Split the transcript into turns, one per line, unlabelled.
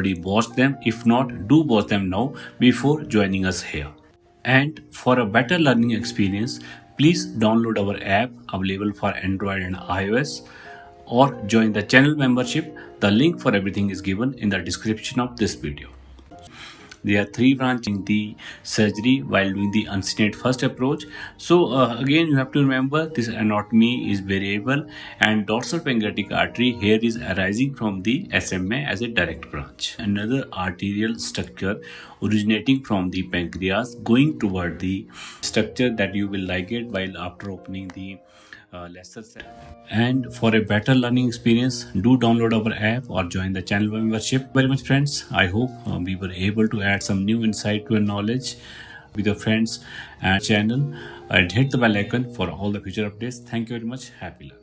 already watched them. If not, do watch them now before joining us here. And for a better learning experience, please download our app available for Android and iOS or join the channel membership. The link for everything is given in the description of this video. There are three branches in the surgery while doing the uncinate first approach. So again, you have to remember this anatomy is variable, and dorsal pancreatic artery here is arising from the SMA as a direct branch. Another arterial structure originating from the pancreas going toward the structure that you will like it while after opening the lesser cell. And for a better learning experience, do download our app or join the channel membership. Very much, friends. I hope we were able to add some new insight to your knowledge with your friends and channel, and hit the bell icon for all the future updates. Thank you very much. Happy learning.